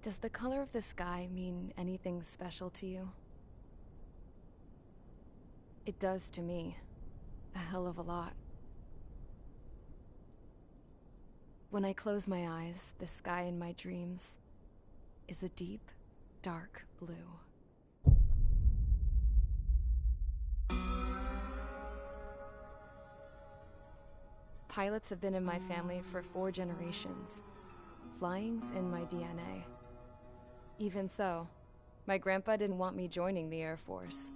Does the color of the sky mean anything special to you? It does to me. A hell of a lot. When I close my eyes, the sky in my dreams is a deep, dark blue. Pilots have been in my family for 4 generations. Flying's in my DNA. Even so, my grandpa didn't want me joining the Air Force.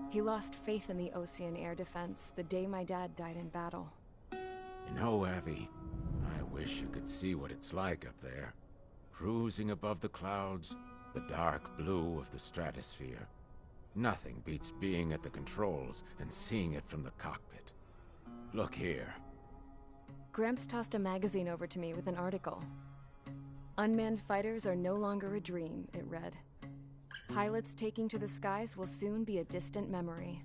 He lost faith in the Ocean Air Defense the day my dad died in battle. You know, Abby, I wish you could see what it's like up there. Cruising above the clouds, the dark blue of the stratosphere. Nothing beats being at the controls and seeing it from the cockpit. Look here. Gramps tossed a magazine over to me with an article. Unmanned fighters are no longer a dream, it read. Pilots taking to the skies will soon be a distant memory.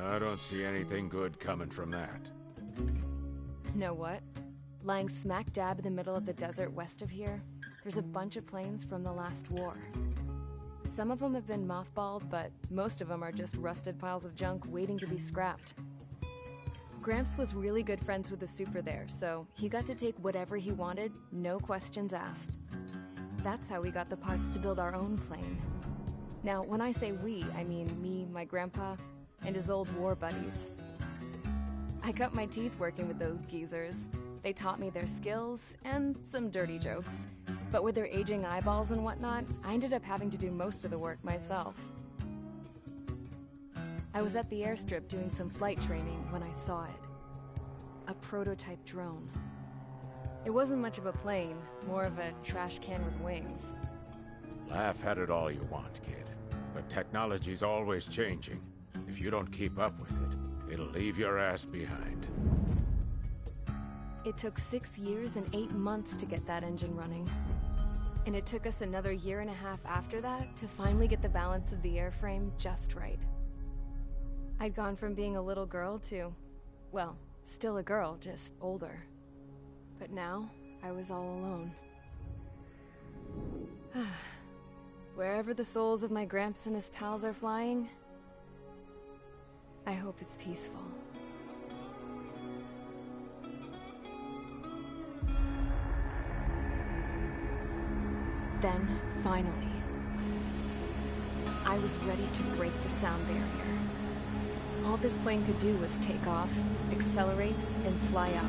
I don't see anything good coming from that. Know what? Lying smack dab in the middle of the desert west of here, there's a bunch of planes from the last war. Some of them have been mothballed, but most of them are just rusted piles of junk waiting to be scrapped. Gramps was really good friends with the super there, so he got to take whatever he wanted, no questions asked. That's how we got the parts to build our own plane. Now, when I say we, I mean me, my grandpa, and his old war buddies. I cut my teeth working with those geezers. They taught me their skills, and some dirty jokes. But with their aging eyeballs and whatnot, I ended up having to do most of the work myself. I was at the airstrip doing some flight training when I saw it. A prototype drone. It wasn't much of a plane, more of a trash can with wings. Laugh at it all you want, kid. But technology's always changing. If you don't keep up with it, it'll leave your ass behind. It took 6 years and 8 months to get that engine running. And it took us another 1.5 years after that to finally get the balance of the airframe just right. I'd gone from being a little girl to, well, still a girl, just older. But now, I was all alone. Wherever the souls of my Gramps and his pals are flying, I hope it's peaceful. Then, finally, I was ready to break the sound barrier. All this plane could do was take off, accelerate, and fly up.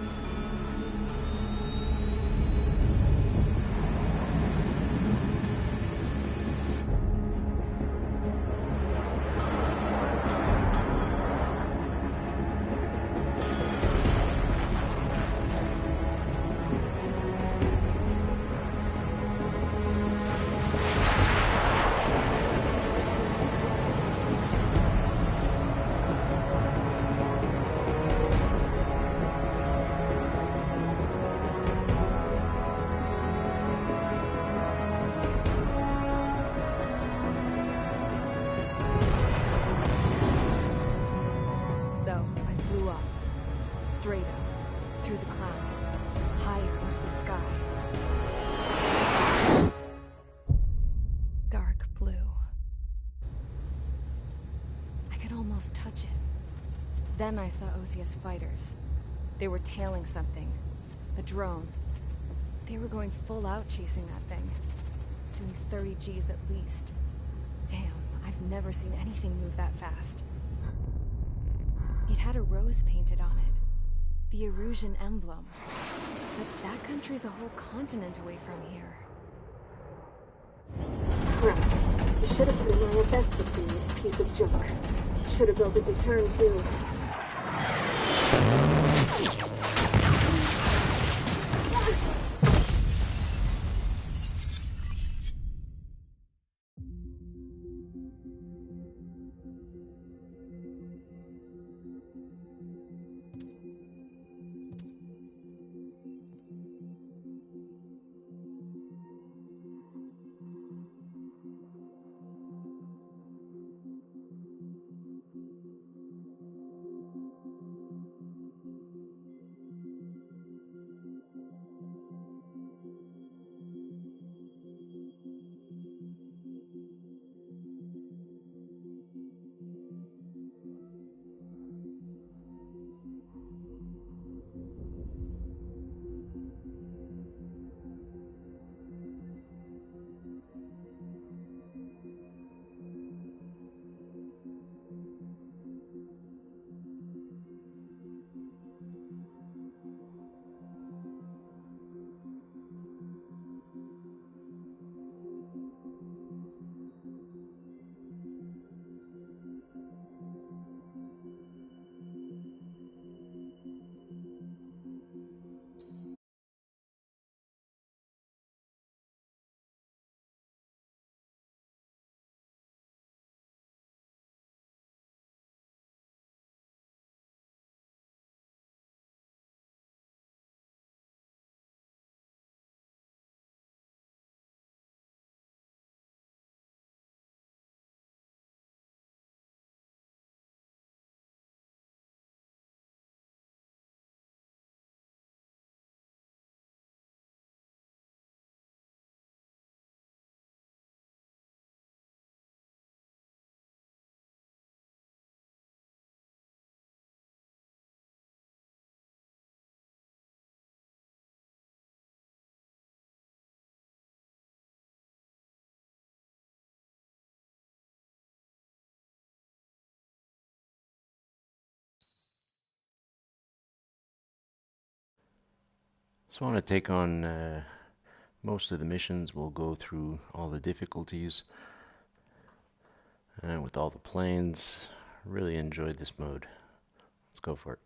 Straight up, through the clouds, higher into the sky. Dark blue. I could almost touch it. Then I saw OCS fighters. They were tailing something. A drone. They were going full out chasing that thing. Doing 30 Gs at least. Damn, I've never seen anything move that fast. It had a rose painted on it. The Erusian emblem. But that country's a whole continent away from here. Right. You should have put in my best with this piece of junk. Should have built a deterrent too. So I want to take on most of the missions. We'll go through all the difficulties and with all the planes. Really enjoyed this mode. Let's go for it.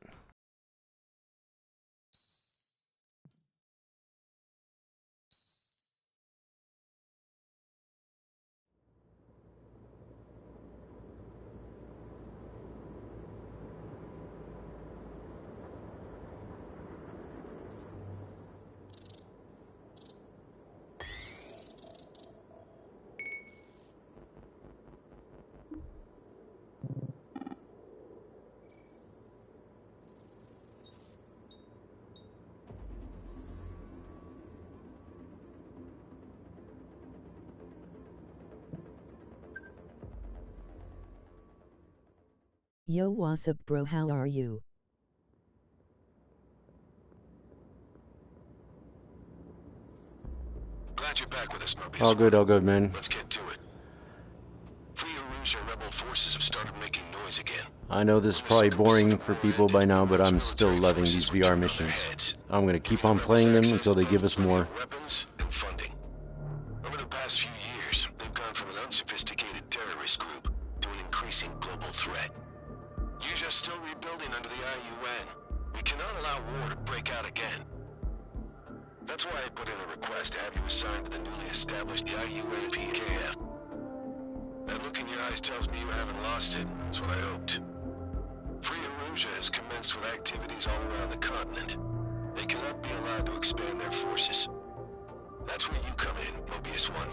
Yo, what's up, bro? How are you? Glad you're back with us, Mobius. All good, man. Let's get to it. Free Rouge rebel forces have started making noise again. I know this is probably boring for people by now, but I'm still loving these VR missions. I'm gonna keep on playing them until they give us more. Weapons and funding. Over the past few years, they've gone from an unsophisticated terrorist group to an increasing global threat. You're still rebuilding under the IUN. We cannot allow war to break out again. That's why I put in a request to have you assigned to the newly established IUN PKF. That look in your eyes tells me you haven't lost it. That's what I hoped. Free Rouge has commenced with activities all around the continent. They cannot be allowed to expand their forces. That's where you come in, Mobius 1.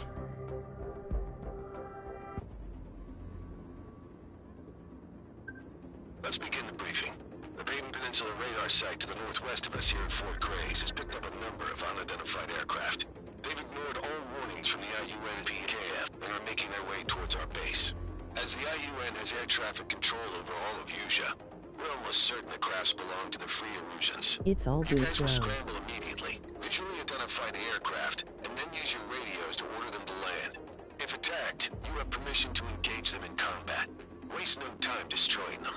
Let's begin the briefing. The Baden Peninsula radar site to the northwest of us here at Fort Grays has picked up a number of unidentified aircraft. They've ignored all warnings from the IUN PKF and are making their way towards our base. As the IUN has air traffic control over all of Usha, we're almost certain the crafts belong to the Free Erusians. It's all You good, guys bro. will scramble immediately, visually identify the aircraft, and then use your radios to order them to land. If attacked, you have permission to engage them in combat. Waste no time destroying them.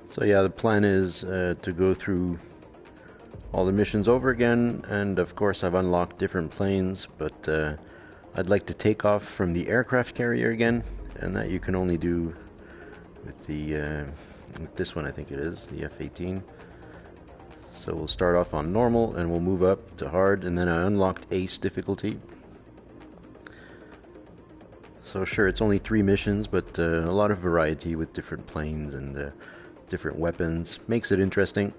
So yeah, the plan is to go through all the missions over again, and of course I've unlocked different planes, but I'd like to take off from the aircraft carrier again, and that you can only do with the with this one, I think it is, the F-18. So we'll start off on normal, and we'll move up to hard, and then I unlocked Ace difficulty. So sure, it's only 3 missions, but a lot of variety with different planes and different weapons. Makes it interesting.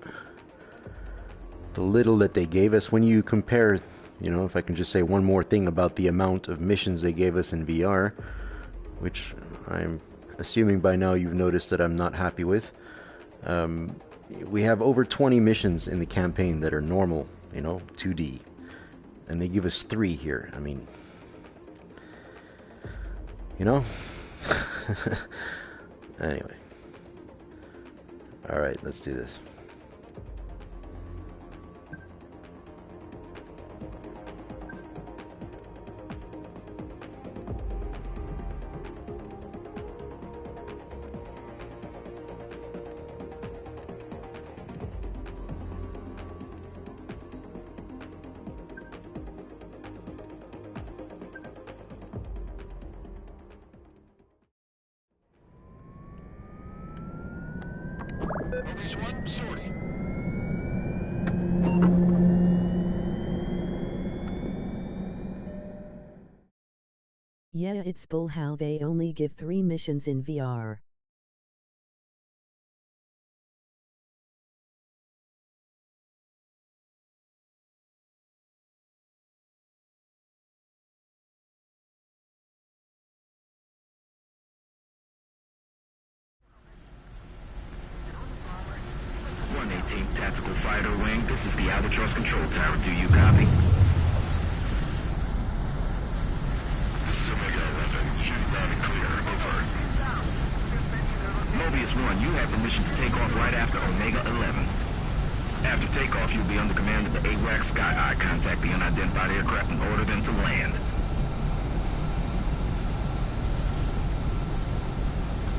The little that they gave us, when you compare, you know, if I can just say one more thing about the amount of missions they gave us in VR, which I'm assuming by now you've noticed that I'm not happy with. We have over 20 missions in the campaign that are normal, you know, 2D. And they give us 3 here. I mean, you know? Anyway. Alright, let's do this. Mobius 1, sortie. Yeah, it's bull how they only give 3 missions in VR. Tactical Fighter Wing, this is the Albatross Control Tower. Do you copy? This is Omega 11. Shooting loud and clear. Over. Mobius 1, you have permission to take off right after Omega 11. After takeoff, you'll be under command of the AWACS Sky Eye. Contact the unidentified aircraft and order them to land.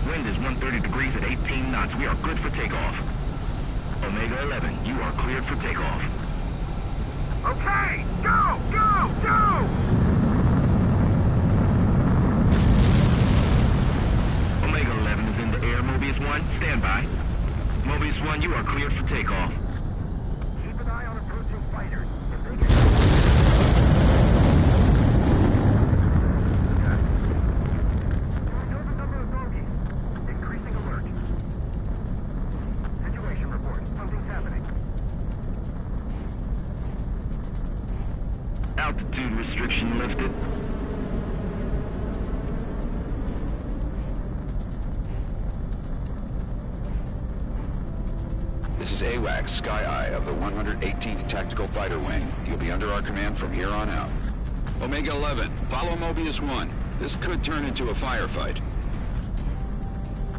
Wind is 130 degrees at 18 knots. We are good for takeoff. Omega 11, you are cleared for takeoff. Okay, go, go, go! Omega 11 is in the air. Mobius 1, stand by. Mobius 1, you are cleared for takeoff. Keep an eye on approaching fighters. If they get... Over number of bogeys. Increasing alert. Situation report. Something's happening. Altitude restriction lifted. This is AWACS, Sky Eye of the 118th Tactical Fighter Wing. You'll be under our command from here on out. Omega 11, follow Mobius 1. This could turn into a firefight.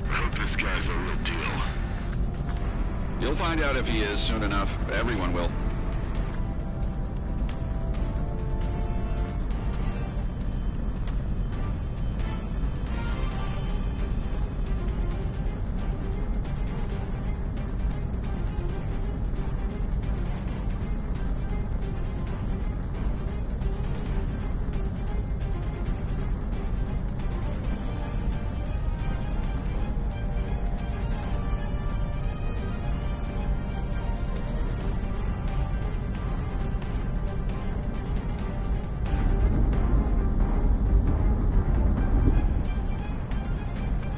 I hope this guy's the real deal. You'll find out if he is soon enough. Everyone will.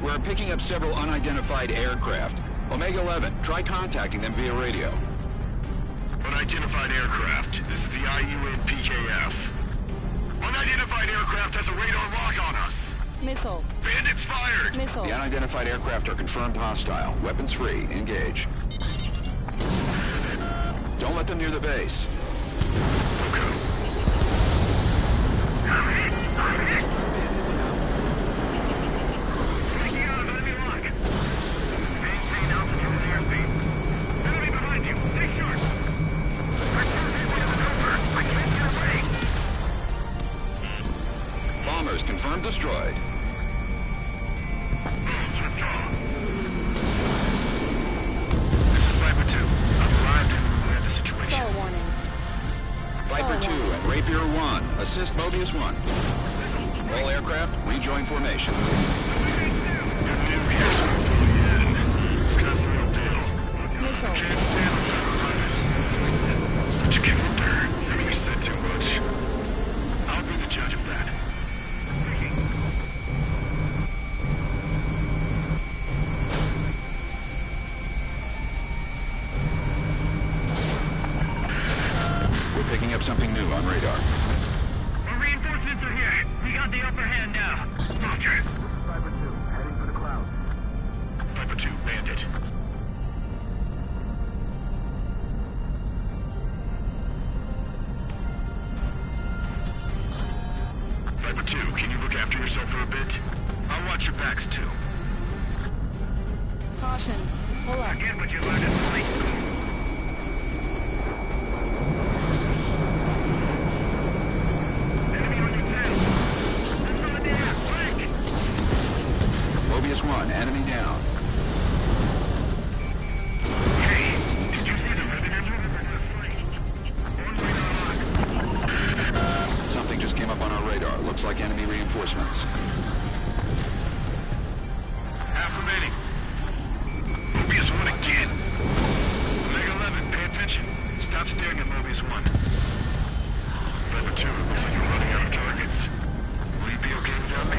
We're picking up several unidentified aircraft. Omega 11, try contacting them via radio. Unidentified aircraft. This is the IUN PKF. Unidentified aircraft has a radar lock on us. Missile. Bandits fired! Missile. The unidentified aircraft are confirmed hostile. Weapons free. Engage. Don't let them near the base. Bombers confirmed destroyed. Viper 2, I've arrived. We're the situation. Spell warning. Viper 2 and Rapier 1, assist Mobius 1. All aircraft, rejoin formation. This guy's the real deal. Missile. Can't stand him. Such a character. Maybe you said too much. I'll be the judge of that. We're picking up something new on radar. Our reinforcements are here. We got the upper hand now. Roger. Viper 2, heading for the clouds. Viper 2, bandit. Viper 2, can you look after yourself for a bit? I'll watch your backs too. Caution. Pull up. Forget what you learned in high school. Enemy on your tail. That's on the air. Flank! Mobius 1, enemy down. Hey, did you see the ribbon engine? On radar lock. Something just came up on our radar. Looks like enemy reinforcements. Half remaining. Mobius 1 again. Omega 11, pay attention. Stop staring at Mobius 1. Viper 2, looks like you're running out of targets. Will you be okay without me?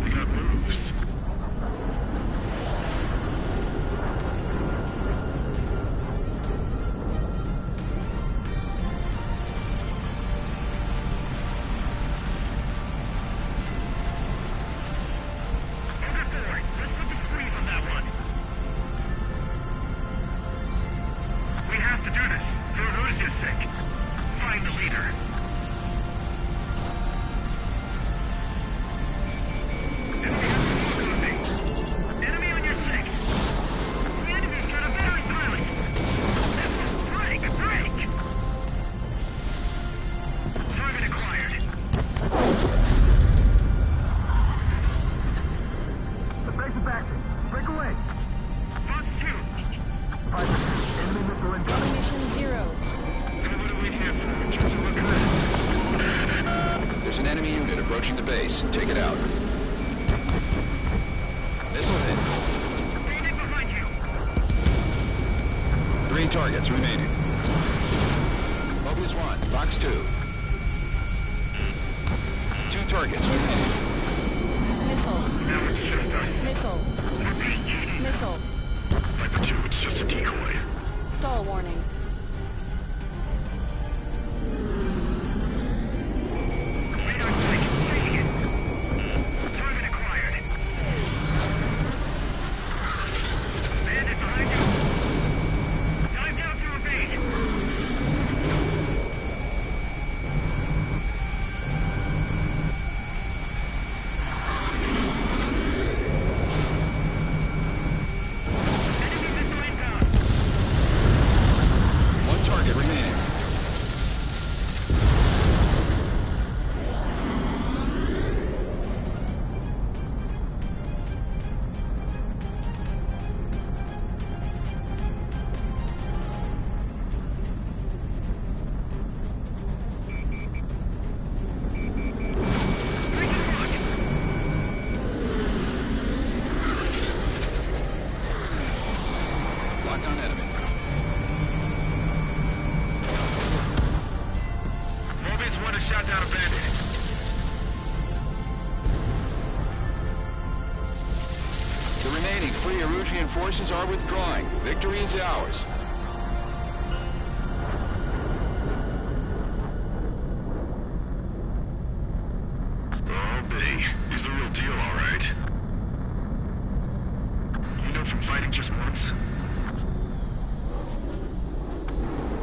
We got moves. Understood. approaching the base. Take it out. Missile hit. Standing behind you. 3 targets remaining. Mobius 1, Fox 2. 2 targets remaining. Missile. Now it's just us. Missile. Missile. Viper 2, it's just a decoy. Stall warning. Radar sight. Taking it. Target acquired. Bandit behind you. Time down to evade. Enemy missile inbound. 1 target remaining. Locked on enemy. Mobius 1 has shot down a bandit. The remaining free Erusian forces are withdrawing. Victory is ours. Oh, Biddy. He's the real deal, all right. You know from fighting just once?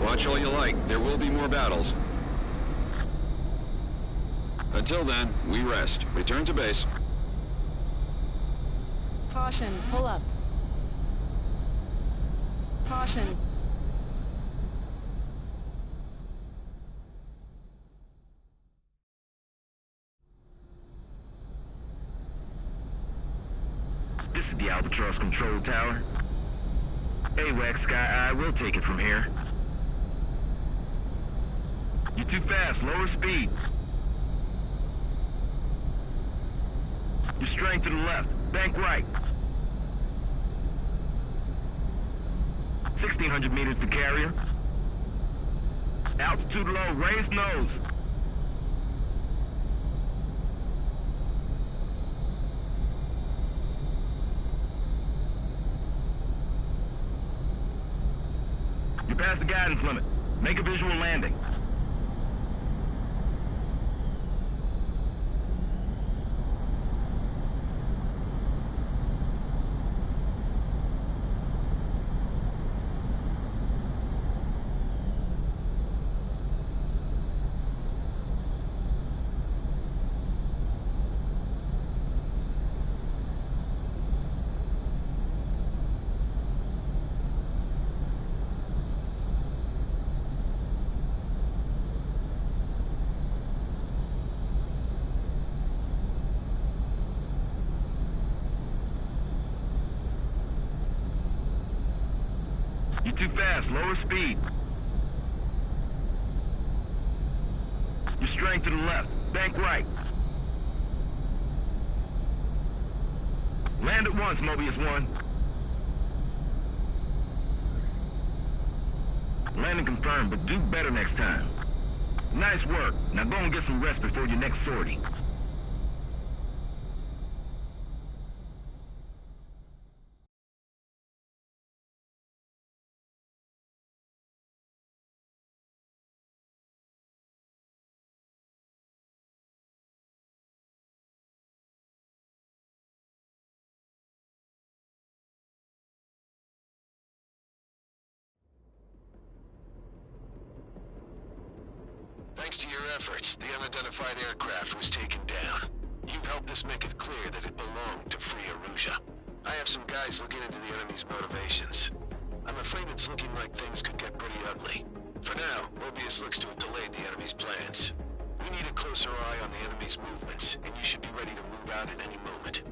Watch all you like. There will be more battles. Until then, we rest. Return to base. Caution. Pull up. Caution. This is the Albatross control tower. AWACS Sky Eye, we'll take it from here. You're too fast, lower speed. You're straying to the left, bank right. 1,600 meters to carrier. Altitude low, raise nose. You're past the guidance limit. Make a visual landing. You're too fast, lower speed. You're straying to the left, bank right. Land at once, Mobius 1. Landing confirmed, but do better next time. Nice work. Now go and get some rest before your next sortie. Thanks to your efforts, the unidentified aircraft was taken down. You've helped us make it clear that it belonged to Free Erusia. I have some guys looking into the enemy's motivations. I'm afraid it's looking like things could get pretty ugly. For now, Mobius looks to have delayed the enemy's plans. We need a closer eye on the enemy's movements, and you should be ready to move out at any moment.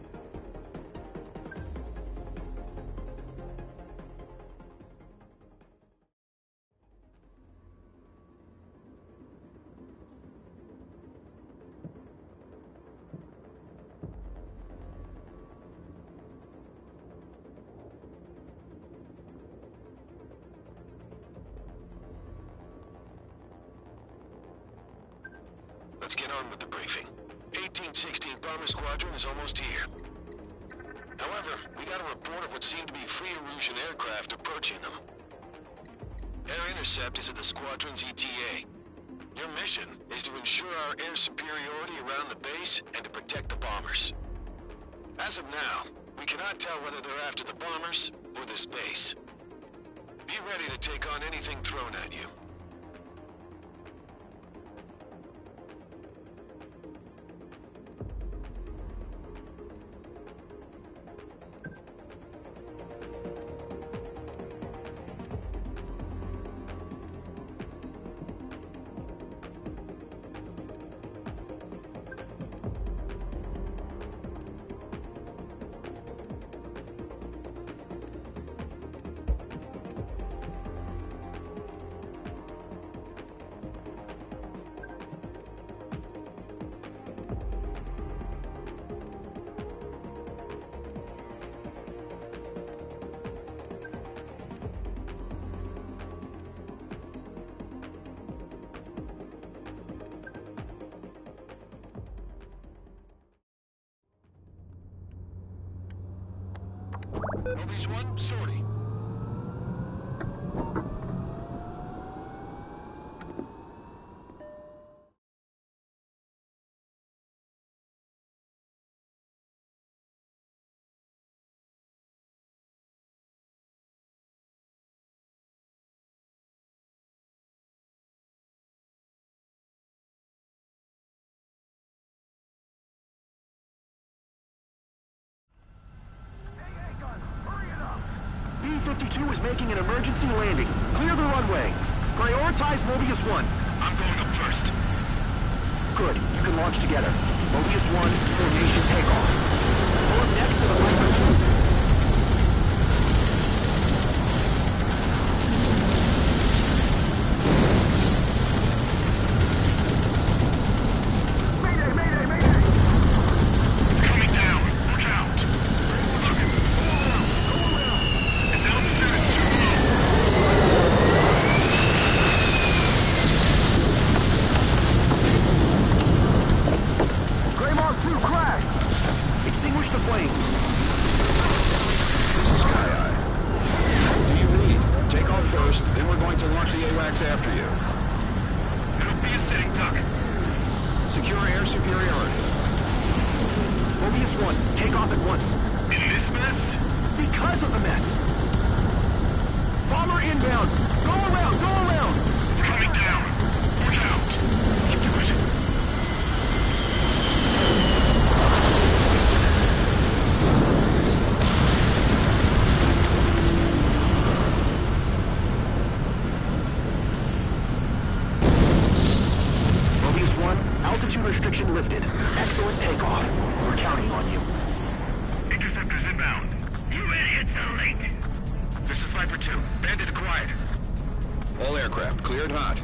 Let's get on with the briefing. 1816 Bomber Squadron is almost here. However, we got a report of what seemed to be free Erusian aircraft approaching them. Air intercept is at the squadron's ETA. Your mission is to ensure our air superiority around the base and to protect the bombers. As of now, we cannot tell whether they're after the bombers or this base. Be ready to take on anything thrown at you. Mobius 1, sortie. B-52 is making an emergency landing. Clear the runway. Prioritize Mobius 1. I'm going up first. Good. You can launch together. Mobius 1, formation takeoff. Pull up next to the Viper 2. Altitude restriction lifted. Excellent takeoff. We're counting on you. Interceptors inbound. You idiots are late. This is Viper 2. Bandit acquired. All aircraft cleared hot.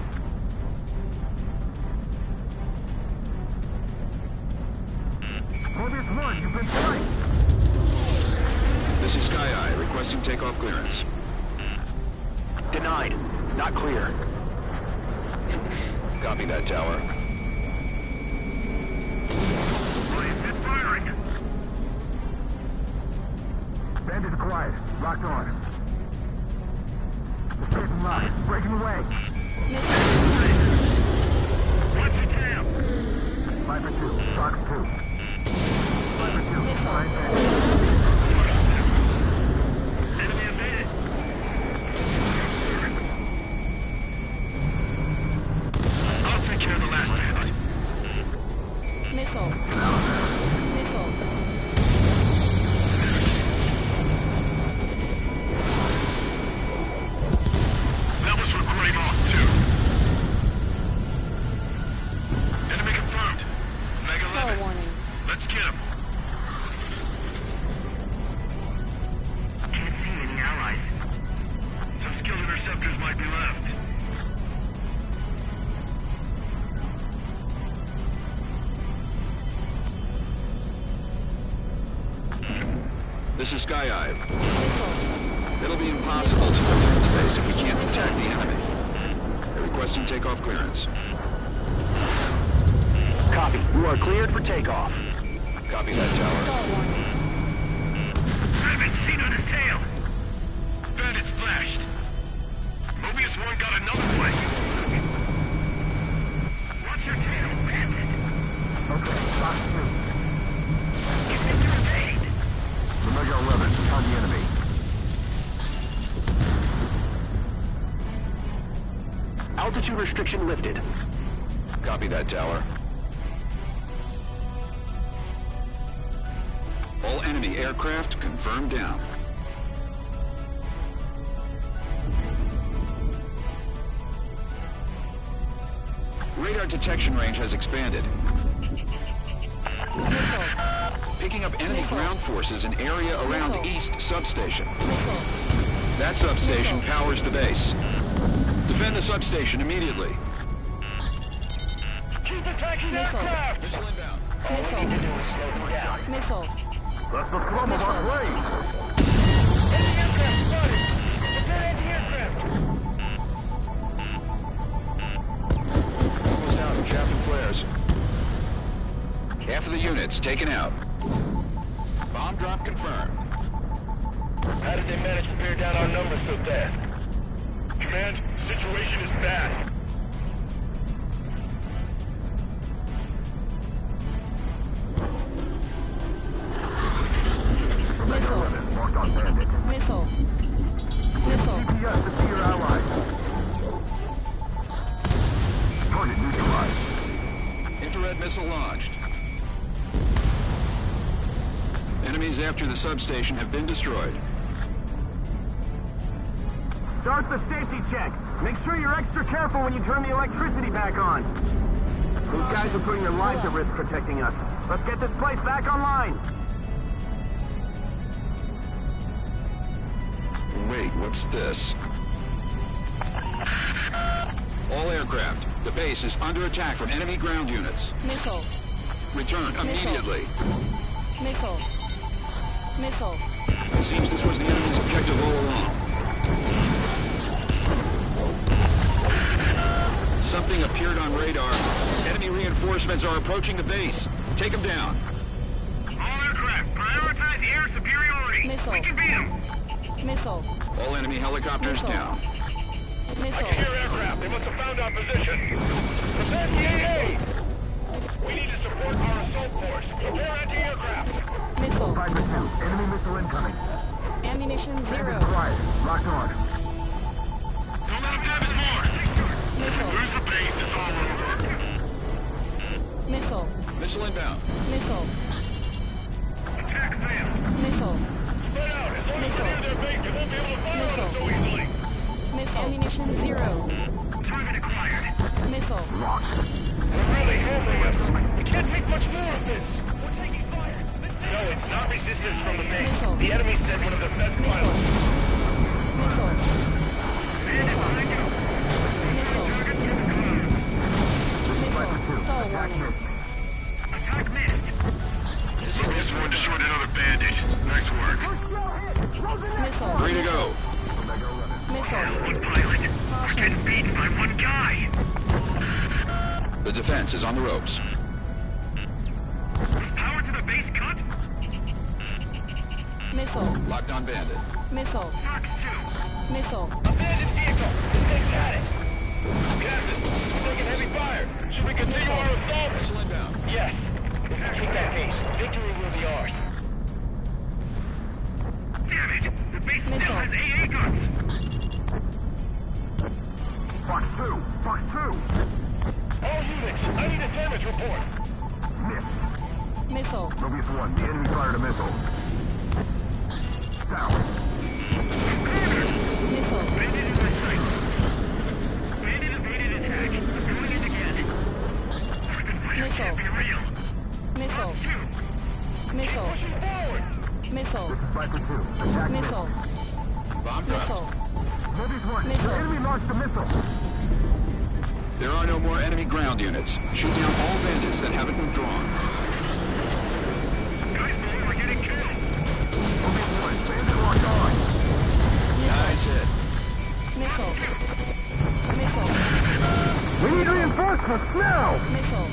Mobius 1, you've been flying. This is Sky Eye, requesting takeoff clearance. Denied. Not clear. Copy that, tower. Bandit acquired. Locked on. Escaping lock. Breaking away. What's your tail? Viper 2. Fox 2. Viper 2. Fine bandit. Enemy evaded. I'll take care of the last bandit. Missile. Let's get him. Can't see any allies. Some skilled interceptors might be left. This is Sky Eye. It'll be impossible to defend the base if we can't detect the enemy. They're requesting takeoff clearance. Copy. You are cleared for takeoff. Copy that, Tower. Rabbit seen on his tail. Bandits flashed. Mobius 1 got another one. Watch your tail, bandit. Okay, box 2. Get me to evade. Omega 11, on the enemy. Altitude restriction lifted. Copy that, Tower. All enemy aircraft confirmed down. Radar detection range has expanded. Picking up enemy ground forces in area around East Substation. That substation powers the base. Defend the substation immediately. Keep attacking aircraft. Missile inbound. All we need to do is slow them down. Missile. That's the thrum of our blade. Anti-aircraft spotted. Prepare anti-aircraft. Almost out of chaff and flares. Half of the units taken out. Bomb drop confirmed. How did they manage to bear down our numbers so fast? Command, situation is bad. Omega 11, marked on bandit. Missile. GPS to see your allies. Target neutralized. Infrared missile launched. Enemies after the substation have been destroyed. Start the safety check. Make sure you're extra careful when you turn the electricity back on. These guys are putting their lives at risk protecting us. Let's get this place back online. Wait, what's this? All aircraft, the base is under attack from enemy ground units. Missile. Return immediately. Missile. Missile. It seems this was the enemy's objective all along. Something appeared on radar. Enemy reinforcements are approaching the base. Take them down. All aircraft, prioritize air superiority. Missile. We can beat them. Missile. All enemy helicopters down. I can Missile. hear aircraft. They must have found our position. Prepare the AA. We need to support our assault force. Prepare anti-aircraft. Missile. 5-2, enemy missile incoming. Ammunition 0. Quiet, locked on. Don't let them have us more. Missile. Lose the base. It's all over. Missile. Missile inbound. Missile. Attack failed. Missile. Spread out. As long as we're near their base, they won't be able to fire on us so easily. Missile. Ammunition 0. Target acquired. Missile. Locked. They're really handling us. We can't take much more of this. We're taking fire. No, it's not resistance from the base. Missile. The enemy sent one of their best Missile. pilots. Missile. Bandit behind you. Missile. Target through the clouds. Missile. Stall warning. Attack missed. This one destroyed another bandit. Nice work. Missile. 3 to go. Missile. One pilot. We're getting beaten by one guy. The defense is on the ropes. Power to the base cut. Missile. Locked on bandit. Missile. Fox 2. Missile. A bandit vehicle. They got it. Captain, this is taking heavy fire. Should we continue our assault? Missile inbound. Yes. If we keep that pace, victory will be ours. Damn it! The base still Missile. has AA guns. Fox 2, Fox 2. All units, I need a damage report. Missed. Missile. Mobius 1, the enemy fired a missile. Down. Missile. Bandit in my sight. Bandit evaded attack. I'm going in again. Weapon fire Missile. can't be real. Missile. Two. Missile. Pushing forward. Missile. This is Viper 2. Attack Missile. Bomb dropped. Missile. Mobius 1, Missile. the enemy launched a missile. There are no more enemy ground units. Shoot down all bandits that haven't withdrawn. Guys below are getting killed. Mobius 1, bandit locked on. Nice hit. Missile. Missile. We need reinforcements now. Missile.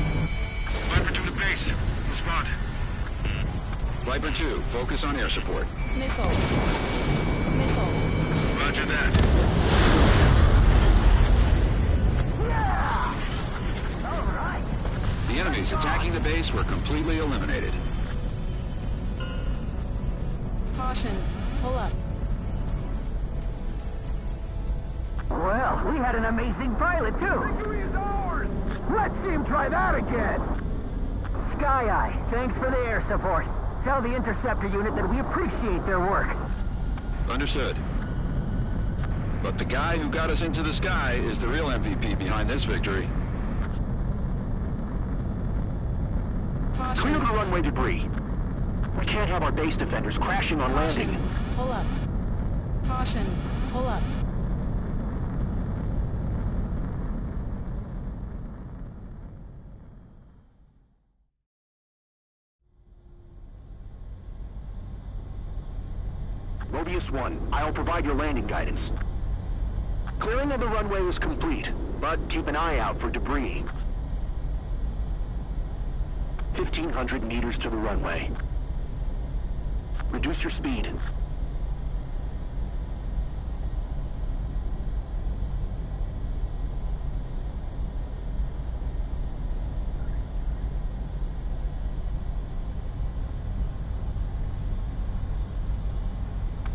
My base. Respond. Viper 2, focus on air support. Missile. Missile. Roger that. The enemies attacking the base were completely eliminated. Caution. Pull up. Well, we had an amazing pilot, too. Victory is ours! Let's see him try that again! Sky Eye, thanks for the air support. Tell the interceptor unit that we appreciate their work. Understood. But the guy who got us into the sky is the real MVP behind this victory. Caution. Clear the runway debris. We can't have our base defenders crashing on landing. Pull up. Caution. Pull up. Mobius 1, I'll provide your landing guidance. Clearing of the runway is complete, but keep an eye out for debris. 1,500 meters to the runway. Reduce your speed.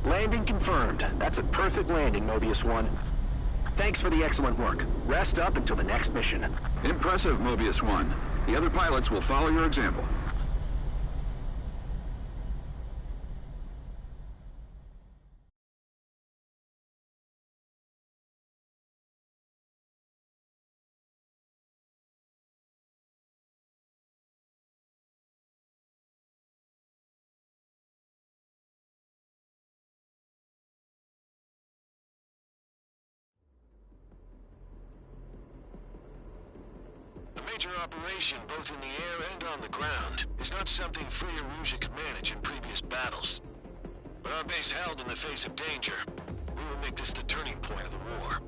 Landing confirmed. That's a perfect landing, Mobius 1. Thanks for the excellent work. Rest up until the next mission. Impressive, Mobius 1. The other pilots will follow your example. Major operation both in the air and on the ground is not something Free Rouge could manage in previous battles. But our base held in the face of danger. We will make this the turning point of the war.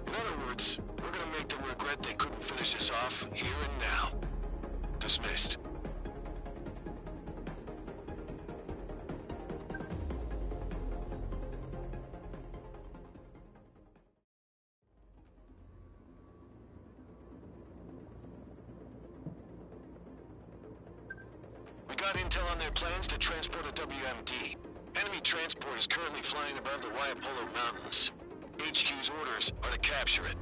In other words, we're gonna make them regret they couldn't finish us off here and now. Dismissed. We got intel on their plans to transport a WMD. Enemy transport is currently flying above the Waiapolo Mountains. HQ's orders are to capture it.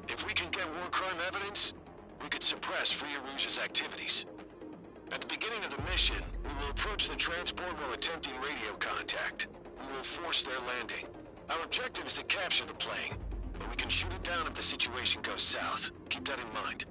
If we can get war crime evidence, we could suppress Free Rouge's activities. At the beginning of the mission, we will approach the transport while attempting radio contact. We will force their landing. Our objective is to capture the plane, but we can shoot it down if the situation goes south. Keep that in mind.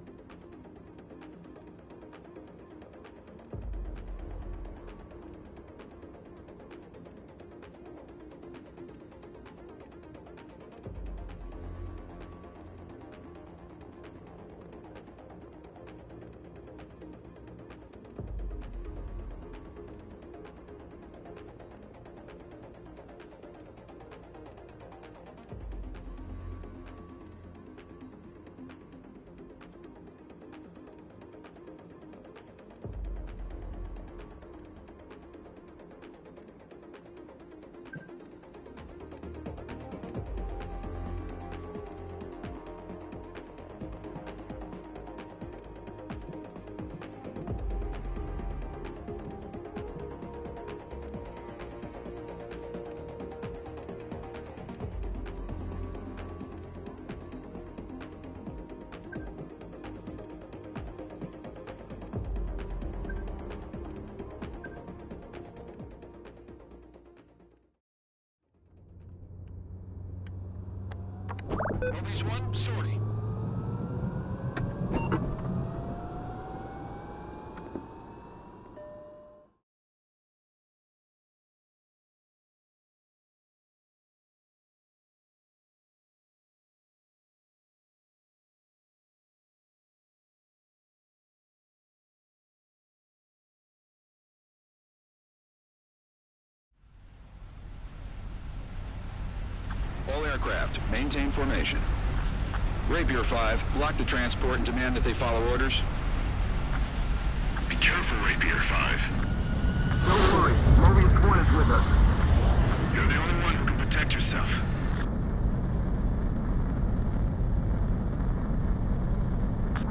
Mobius 1, sortie. All aircraft, maintain formation. Rapier 5, block the transport and demand that they follow orders. Be careful, Rapier 5. Don't worry, Mobius 1 is with us. You're the only one who can protect yourself.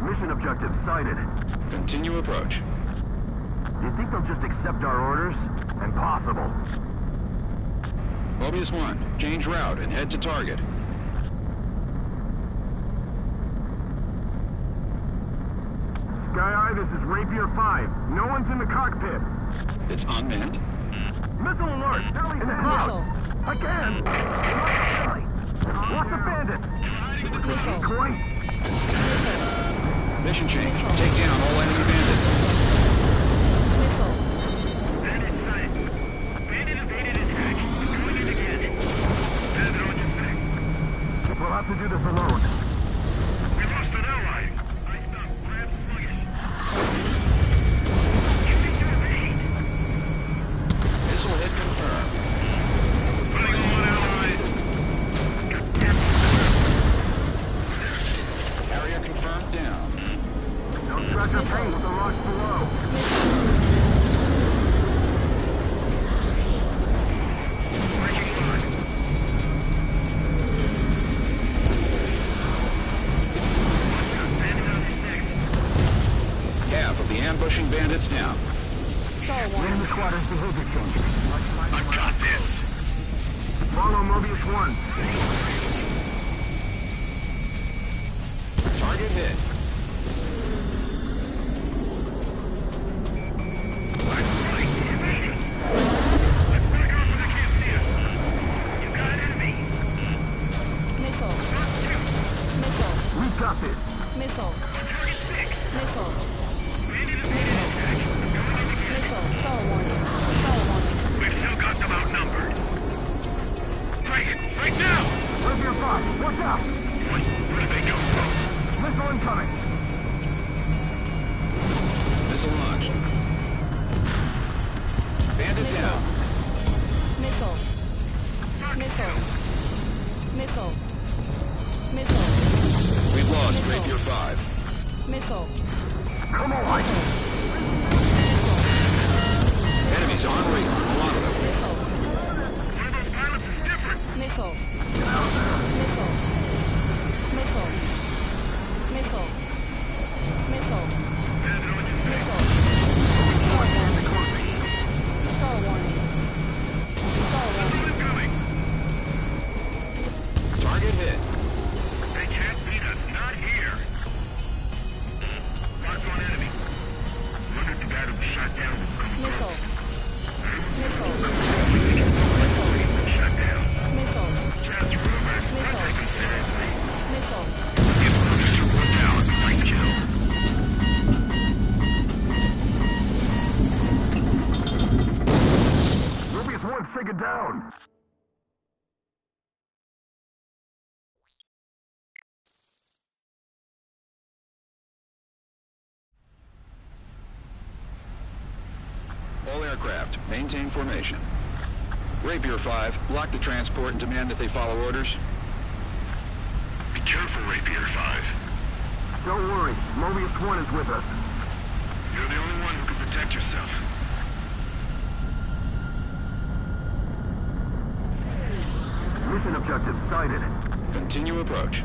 Mission objective sighted. Continue approach. Do you think they'll just accept our orders? Impossible. Mobius 1, change route and head to target. Sky Eye, this is Rapier 5. No one's in the cockpit. It's unmanned. Missile alert! In the clouds! Again! What's the bandit? Was it a decoy? Mission change. Take down all enemy bandits. Bandit sighted. Bandit evaded attack. Going in again. Bandit on your back. We'll have to do this alone. We lost an ally. I stopped. Grab sluggish. Missile hit confirmed. Putting on allies. Area confirmed down. Don't scratch your paint with the rocks below. Half of the ambushing bandits down. Name the squadron's behavior change. I've got this. Follow Mobius 1. Target hit. We've got this. We've still got them outnumbered. Right now! Rapier 5, watch out! Where did they go? Missile incoming. Missile launched. Bandit down. We've lost Rapier 5. Come on! Enemies on radar. A lot of them. One of those pilots is different. Bandit on your back. Incoming. Target hit. They can't beat us. Not here. Marked on enemy. Look at the guy that was shot down. Shut down. Just rumors. Not taken seriously. Give Mobius 1 down. Nice kill. Mobius 1's taken down. All aircraft, maintain formation. Rapier 5, block the transport and demand that they follow orders. Be careful, Rapier 5. Don't worry, Mobius 1 is with us. You're the only one who can protect yourself. Mission objective sighted. Continue approach.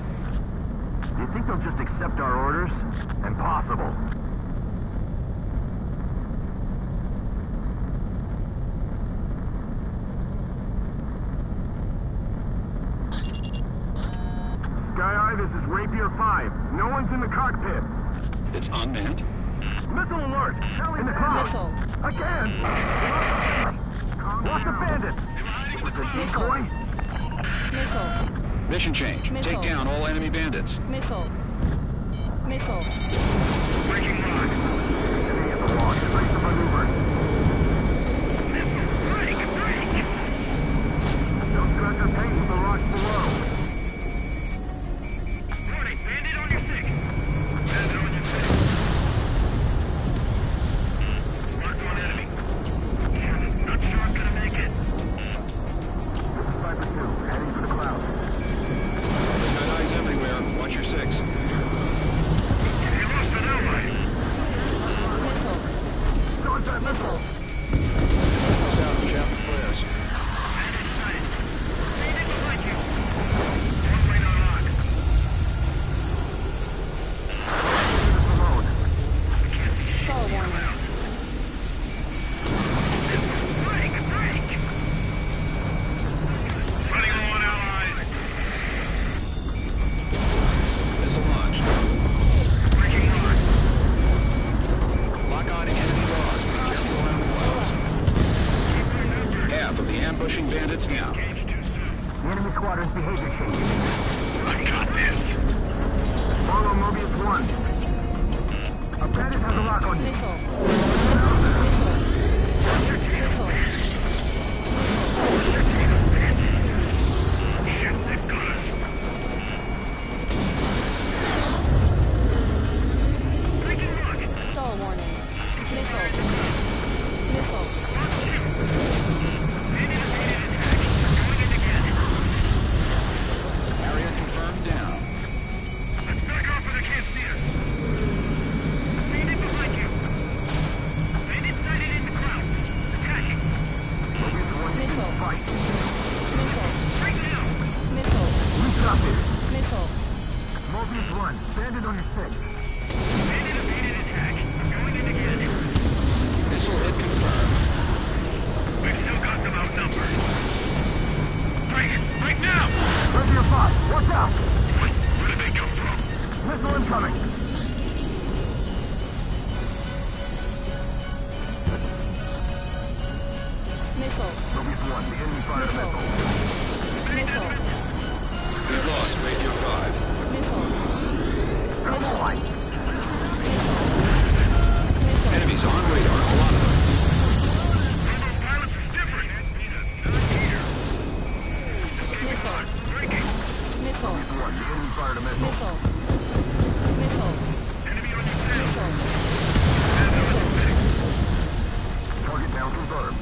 Do you think they'll just accept our orders? Impossible. Sky Eye, this is Rapier 5. No one's in the cockpit. It's unmanned. Missile alert! In the clouds! Again! What's the bandit? Was it a decoy? Mission change. Take down all enemy bandits. Breaking lock. Enemy at the wall. Ready to maneuver. Break! Don't scratch your paint with the rocks below. Warning, bandit on your 6. Bandit on your 6. Marked on enemy. Not sure I'm gonna make it. This is Viper 2, heading for the clouds. They've got eyes everywhere. Watch your 6. He lost 1. Missile. Stall warning. Missile. Missile. Area confirmed down. Let's back off where they can't see us. Landing behind you. Landing sighted in the clouds. Attacking. Missile. Fight. Missile. Right now. Missile. We got this. Missile. Mobius 1, bandit on your 6. Bandit evaded attack. I'm going in again. Missile hit confirmed. We've still got them outnumbered. Right now! Where's your 5? Watch out! Where did they come from? Missile incoming! Missile. Mobius 1, the enemy fired a missile. Missile. We've lost Rapier 5. Missile. Flight. Missile. Enemies on radar, a lot of them. Those pilots is different. Not here. Missile. Breaking. Missile. 1, the enemy fired a missile. Missile. Missile. Enemy on your tail. Missile. Target down confirmed.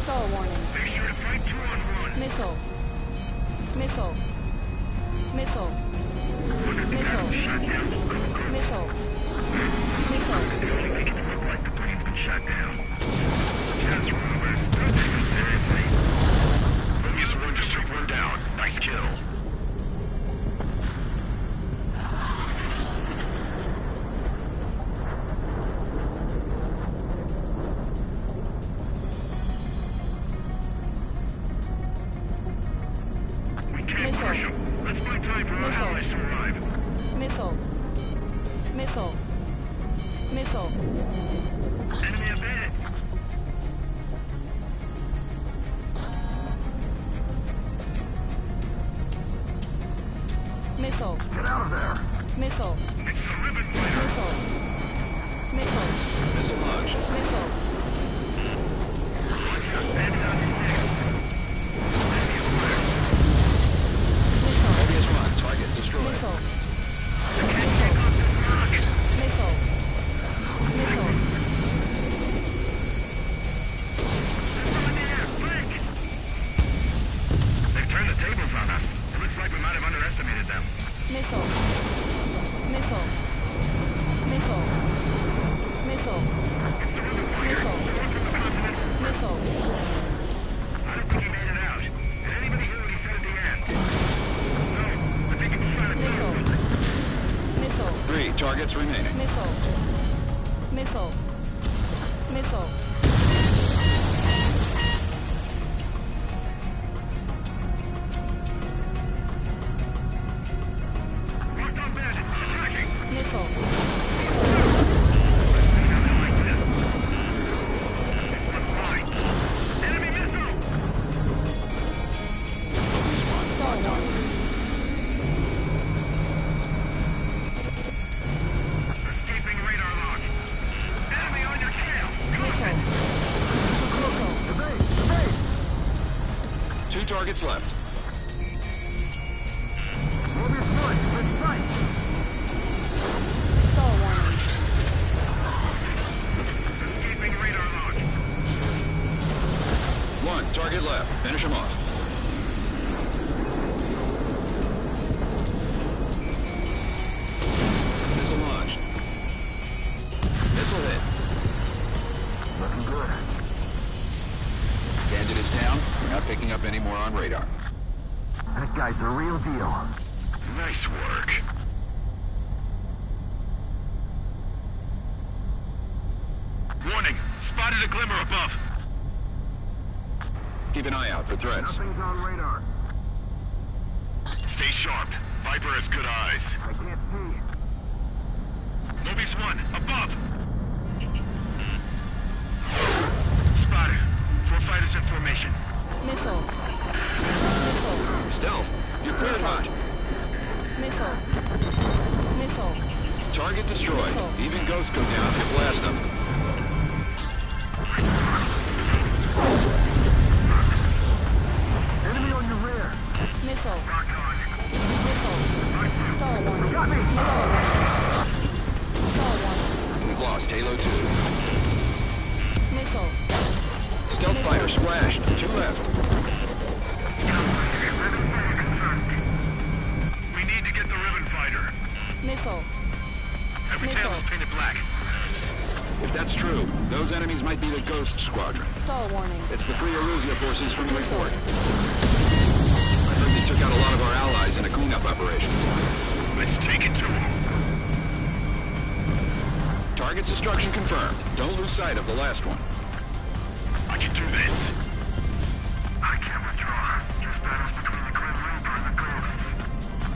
Stall warning. Make sure to fight 2 on 1. Missile. Missile. Missile. Missile. Missile. Missile. Make it look like the plane's been shot down. Just remember, don't take it seriously. Mobius 1 just took 1 down. Nice kill. We can't Missile. push 'em. Let's find time for our Missile. allies to arrive. Missile. Missile. Missile. Enemy ahead. Missile. Get out of there. Missile. It's the ribbon fighter. Missile. Missile. Missile launched. Missile. Bandit on your 6. Missile. Mobius 1, target destroyed. Missile. Missile. Missile. Missile. They've turned the tables on us. It looks like we might have underestimated them. Missile. Missile. Missile. Missile. Missile. Missile. I don't think he made it out. Did anybody hear what he said at the end? No, I think he was trying to tell us Missile. something. Missile. 3 targets remaining. Missile. Missile. Missile. Locked on bandit. Attacking. Missile. One fine. Enemy missile. Mobius 1, Stall warning. Escaping radar lock. Enemy on your tail. Missile. Missile. Evade. 2 targets left. Mobius 1, good sight. Stall warning. Escaping radar lock. 1 target left. Finish him off. Missile launched. Missile hit. Looking good. Bandit is down. We're not picking up any more on radar. That guy's the real deal. Nice work. Warning! Spotted a glimmer above. Keep an eye out for threats. Nothing's on radar. Stay sharp. Viper has good eyes. I can't see. Mobius 1, above! Spotted. 4 fighters in formation. Missile. Missile. Stealth, you're cleared hot. Missile. Missile. Target destroyed. Even ghosts go down if you blast them. Enemy on your rear. Missile. Got me. We've lost Halo 2. Missile. Stealth fighter splashed. 2 left. We need to get the ribbon fighter. Missile. Every tail is painted black. If that's true, those enemies might be the Ghost Squadron. Stall warning. It's the Free Erusea forces from the report. I heard they took out a lot of our allies in a cleanup operation. Let's take it to them. Target's destruction confirmed. Don't lose sight of the last one. I can do this. I can't withdraw. Just battles between the Grim Reaper and the Ghosts.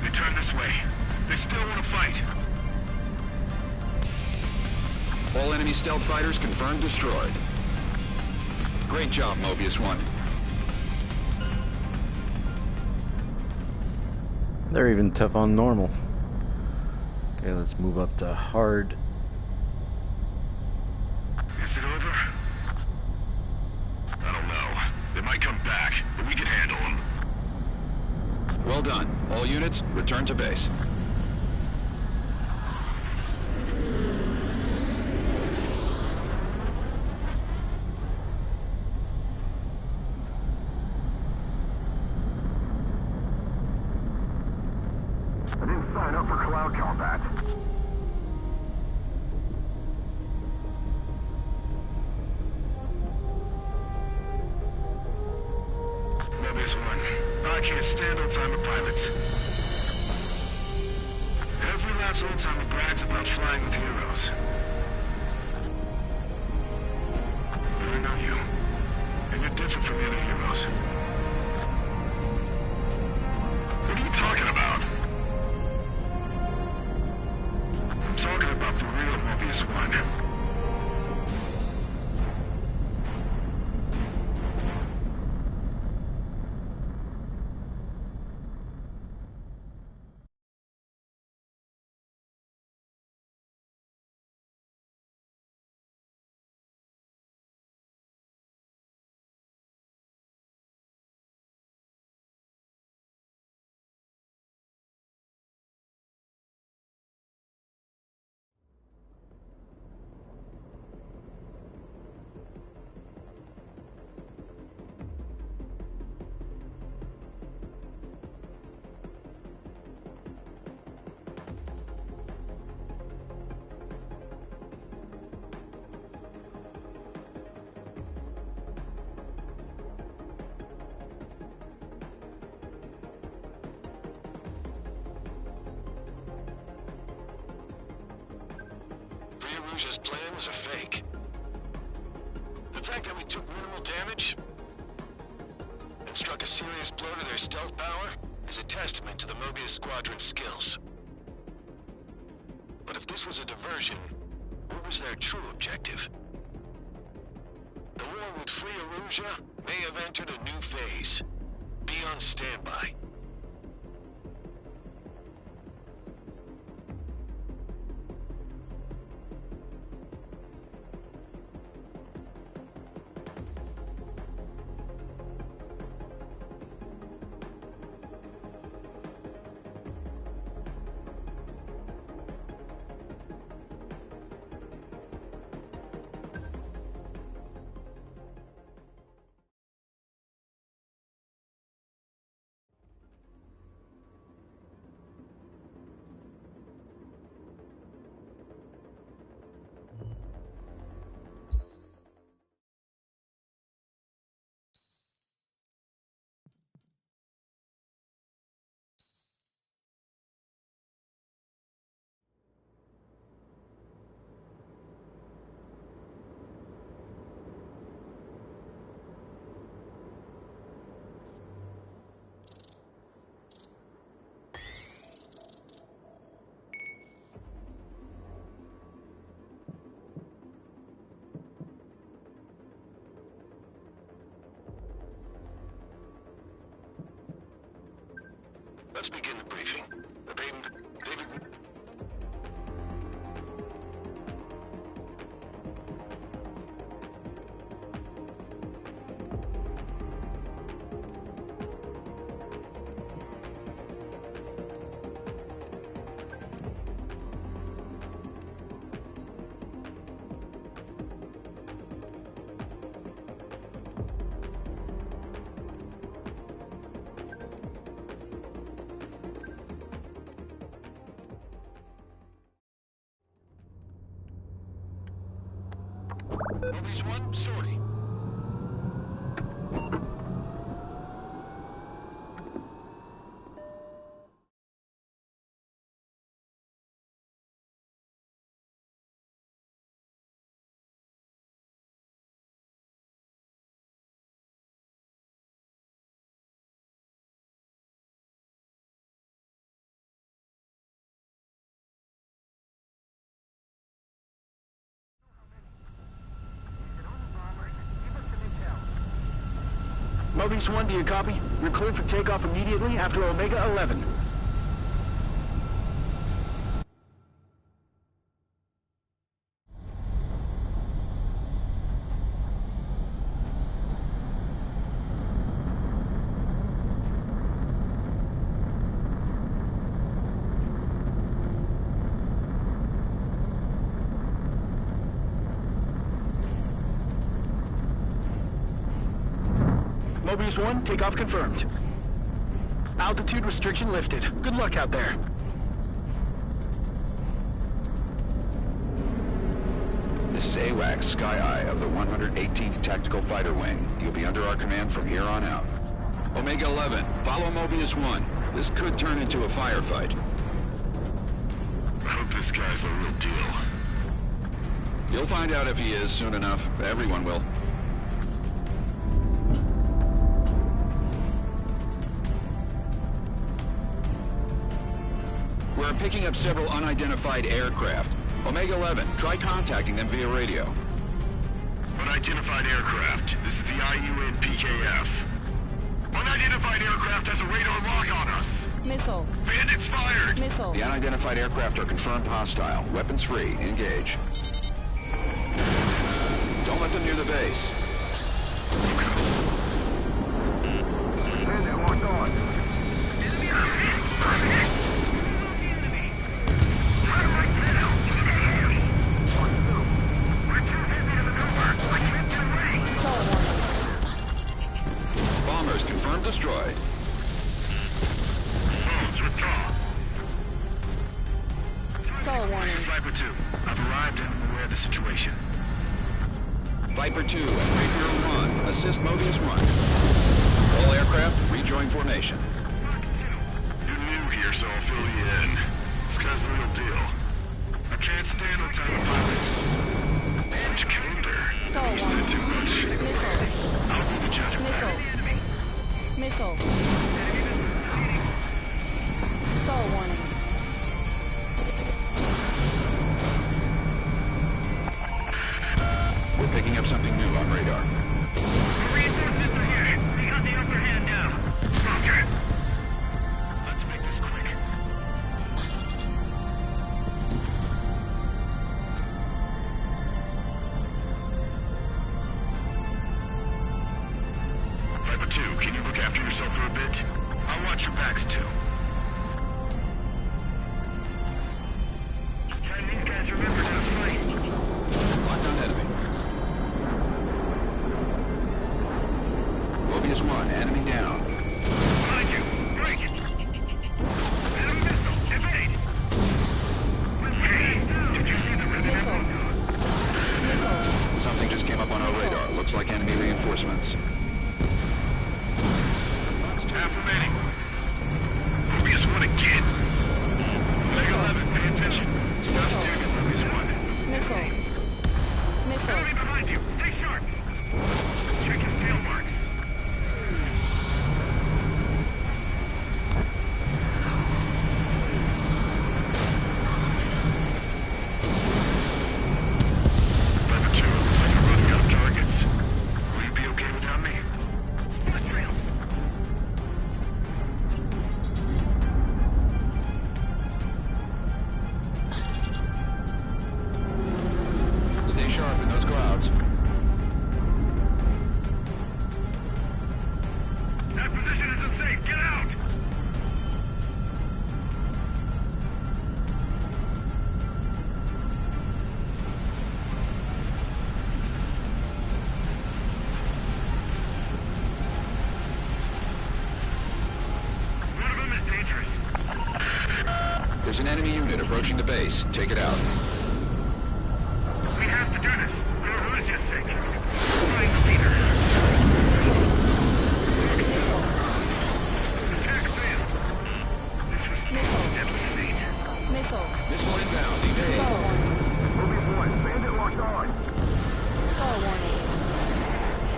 They turn this way. They still want to fight. All enemy stealth fighters confirmed destroyed. Great job, Mobius 1. They're even tough on normal. Okay, let's move up to hard. Is it over? I don't know. They might come back, but we can handle them. Well done. All units, return to base. I didn't sign up for cloud combat. Mobius 1. I can't stand old-timer pilots. Every last old-timer brags about flying with heroes. But I know you. And you're different from the other heroes. What are you talking about? I'm talking about the real Mobius 1. Rouge's plan was a fake. The fact that we took minimal damage and struck a serious blow to their stealth power is a testament to the Mobius Squadron's skills. But if this was a diversion, what was their true objective? The war with Free Erusea may have entered a new phase. Be on standby. Let's begin the briefing. David... Mobius 1, sortie. Mobius 1, do you copy? You're cleared for takeoff immediately after Omega 11. Mobius 1, takeoff confirmed. Altitude restriction lifted. Good luck out there. This is AWACS, Sky Eye of the 118th Tactical Fighter Wing. You'll be under our command from here on out. Omega 11, follow Mobius 1. This could turn into a firefight. I hope this guy's the real deal. You'll find out if he is soon enough. Everyone will. We're picking up several unidentified aircraft. Omega 11, try contacting them via radio. Unidentified aircraft. This is the IUN PKF. Unidentified aircraft has a radar lock on us. Missile. Bandits fired. Missile. The unidentified aircraft are confirmed hostile. Weapons free. Engage. Don't let them near the base. Bombers confirmed destroyed. Phones withdraw. Call This warning. is Viper 2. I've arrived and I'm aware of the situation. Viper 2 and Rapier 1, assist Mobius 1. All aircraft, rejoin formation. You're new here, so I'll fill you in. This guy's the real deal. I can't stand the time of pilots. Such a candor. Call You said too much. Missile. I'll be the judge of that. Missile. Call warning. We're picking up something new on radar. Reinforcements are here. We got the upper hand now. Roger. Let's make this quick. Viper 2, can you look after yourself for a bit? I'll watch your backs too. Time these guys remember how to fight. Locked on enemy. Mobius 1, enemy down. Behind you! Break it! Enemy missile! Evade! Hey! Did you see the ribbon? Something just came up on our radar. Looks like enemy reinforcements. Half remaining. Mobius 1 again! Leg 11, pay attention. Stop tagging Mobius 1. Missile. Missile. Enemy behind you! Stay sharp! Check his tail marks. Viper 2, looks like you're running out of targets. Will you be okay without me? Stay sharp in those clouds. That position isn't safe! Get out! One of them is dangerous. There's an enemy unit approaching the base. Take it out. We have to do this. We'll lose you Missile inbound. Evade. Mobius 1, bandit locked on. Stall warning.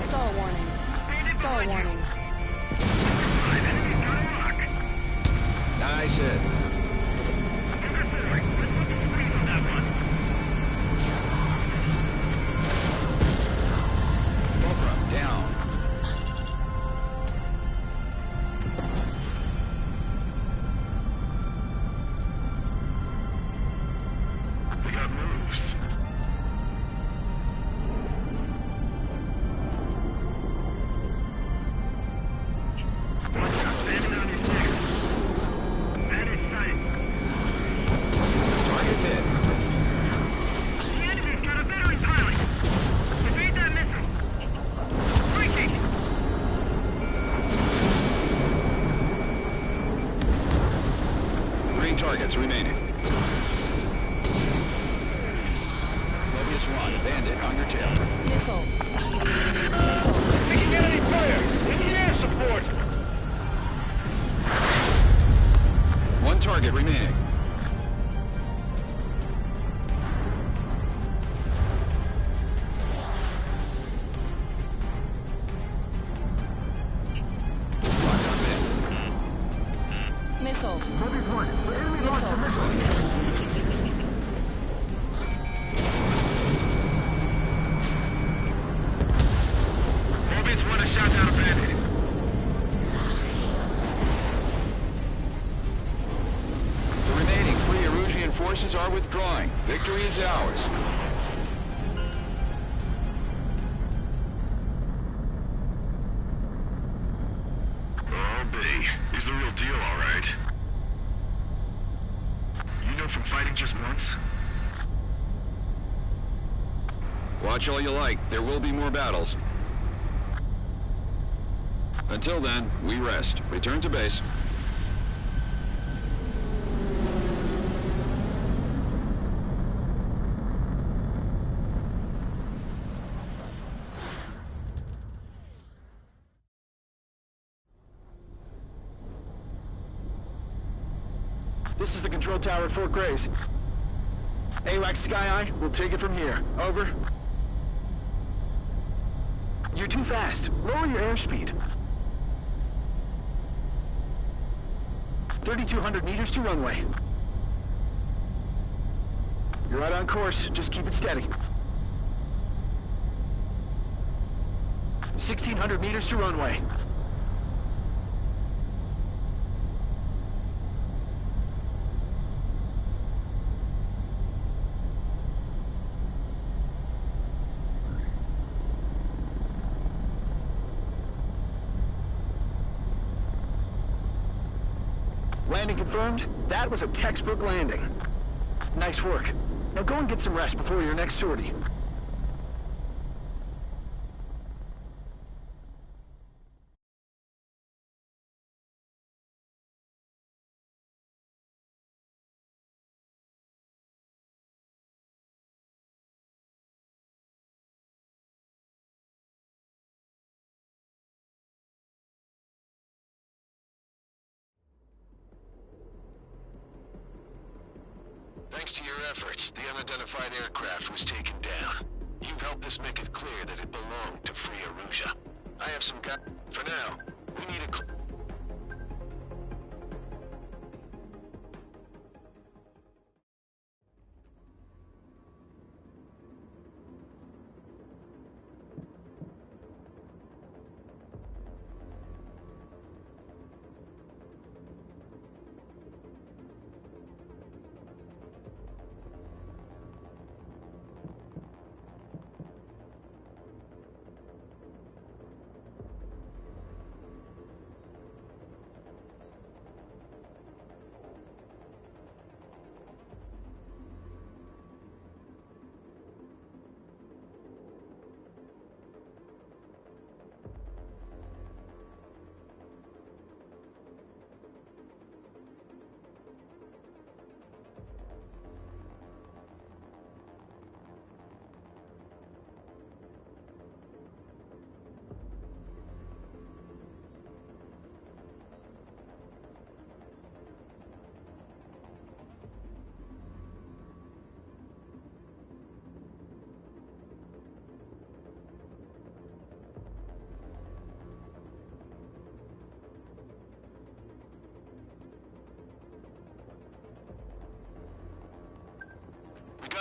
Stall warning. Stall warning. Nice hit. Fulcrum down. We got moves. Watch out, bandit on your six. Bandit sight. Target hit. The enemy's got a veteran pilot. Evade that missile. Breaking. Three targets remaining. Mobius 1, bandit on your tail. Missile. Taking enemy fire! Taking air support! One target remaining. Locked on mid. Missile. Mobius 1, the enemy launched a missile. Mobius 1 has shot down a bandit. The remaining free Erusian forces are withdrawing. Victory is ours. Oh, B. He's the real deal, all right. You know from fighting just once? Watch all you like. There will be more battles. Until then, we rest. Return to base. This is the control tower at Fort Grace. AWACS Sky Eye, we'll take it from here. Over. You're too fast. Lower your airspeed. 3,200 meters to runway. You're right on course. Just keep it steady. 1,600 meters to runway. Landing confirmed. That was a textbook landing. Nice work. Now go and get some rest before your next sortie. Thanks to your efforts, the unidentified aircraft was taken down. You've helped us make it clear that it belonged to Free Arusia. I have some guy. For now, we need a.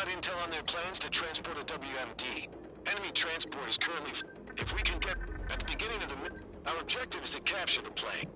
got intel on their plans to transport a WMD. Enemy transport is currently... If we can get... At the beginning of the... Our objective is to capture the plane.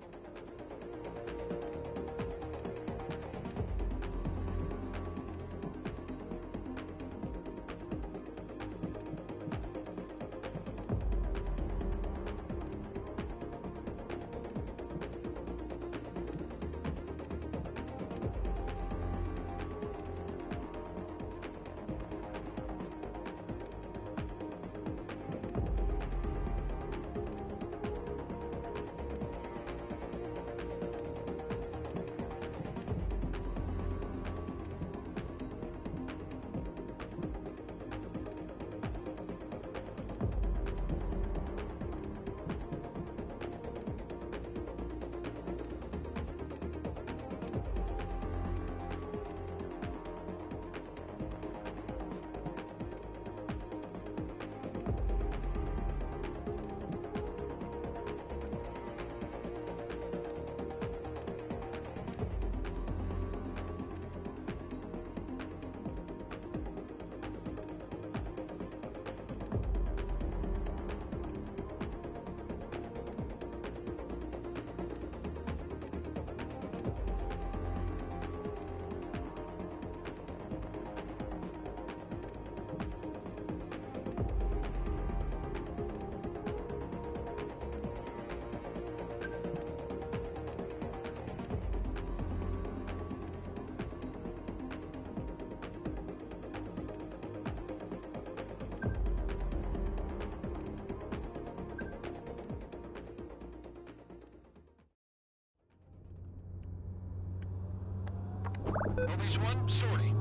Mobius 1, sortie.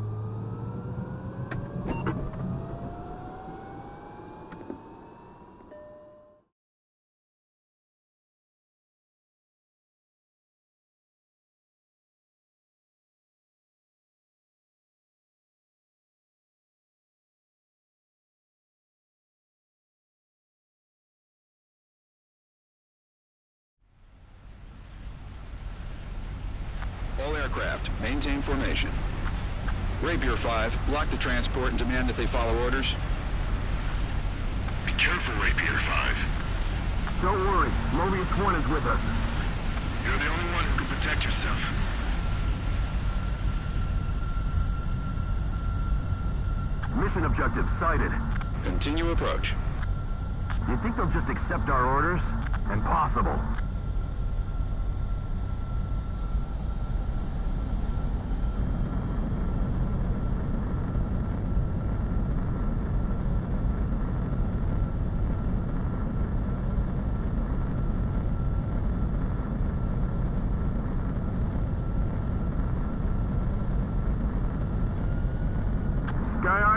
All aircraft, maintain formation. Rapier 5, block the transport and demand that they follow orders. Be careful, Rapier 5. Don't worry, Mobius 1 is with us. You're the only one who can protect yourself. Mission objective sighted. Continue approach. You think they'll just accept our orders? Impossible.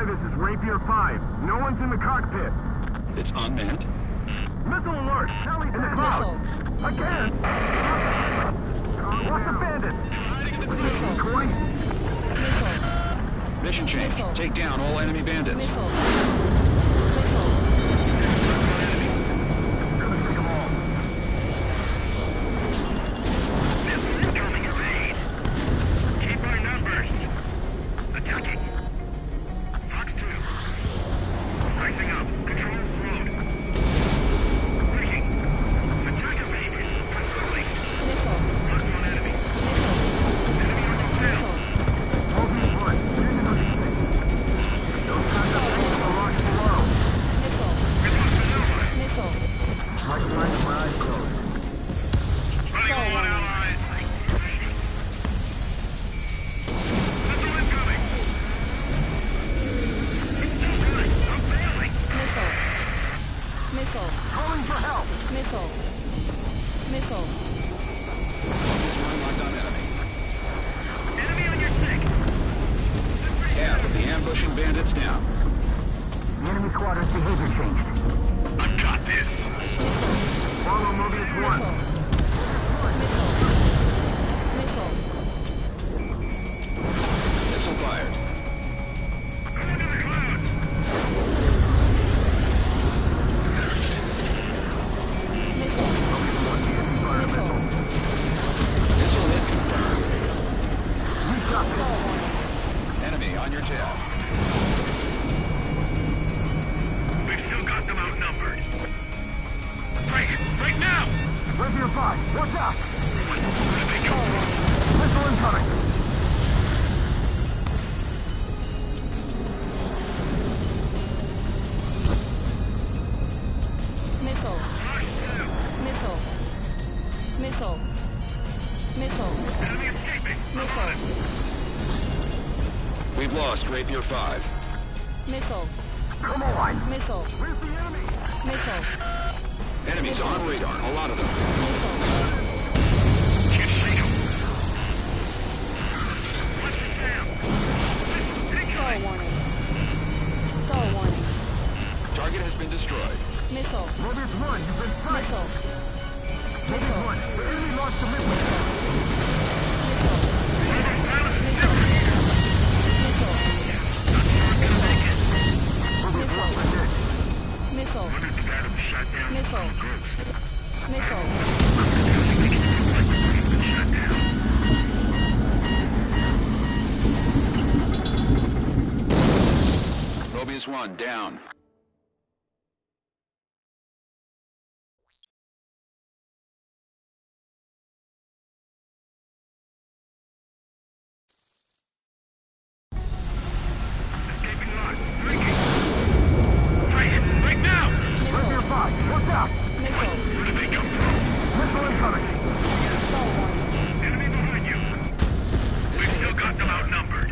This is Rapier 5. No one's in the cockpit. It's unmanned. Missile alert! Charlie in the clouds! Again! What's the bandit? Decoy? Mission change. Take down all enemy bandits. Ambushing bandits down. The enemy squadron's behavior changed. I've got this. Follow Mobius 1. Missile fired. Missile hit confirmed. Enemy on your tail. Right now! Rapier 5, watch out! Missile incoming! Missile. Missile. Missile. Missile. Enemy escaping! Missile. We've lost Rapier 5. Missile. Come on! Missile. Where's the enemy? Missile. Enemies on radar, a lot of them. Missile. Can't see him! Watch it down! Stall warning. Stall warning. Target has been destroyed. Missile. Mobius 1, you've been sighted! Missile. Mobius 1, the enemy launched a missile! Missile. Missile. Mobius 1, we're dead. Missile. Shut down. Missile. Missile. Shut down. Mobius 1 down. Escaping line. Breaking. Right now! Rapier 5, watch out! Missile. Where did they come from? Missile incoming! Stall warning. Enemy behind you. We've still got them outnumbered.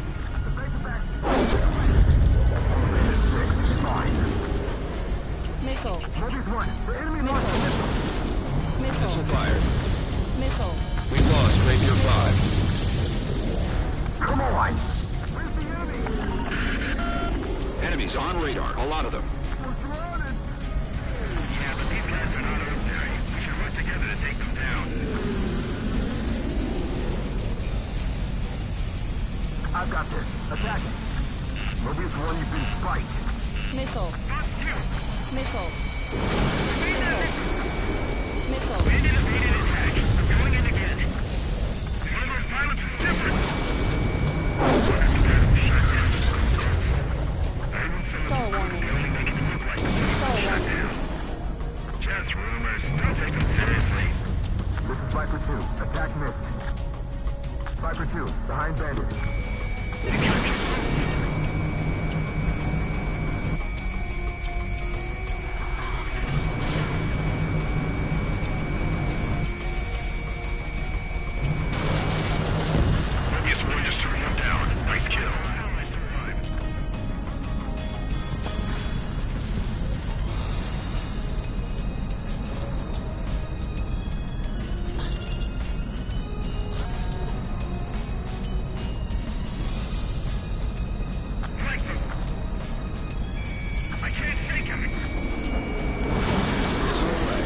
Missile. Mobius 1, the enemy launched a missile! Missile Missile. fired. Missile. We've lost Rapier 5. Come on! Where's the enemy? Enemies on radar, a lot of them. We're surrounded! Yeah, but these guys are not ordinary. We should work together to take them down. I've got this. Attack it! Mobius 1, you've been spiked. Missile. Not you! Missile. We Missile. need a immediate attack. I'm going in again. One of those pilots is different. Stall warning. Stall warning. Just rumors. Don't take them seriously. This is Viper 2. Attack missed. Viper 2, behind bandit. Mobius 1 just turned him down. Nice kill. I can't shake him. Missile away.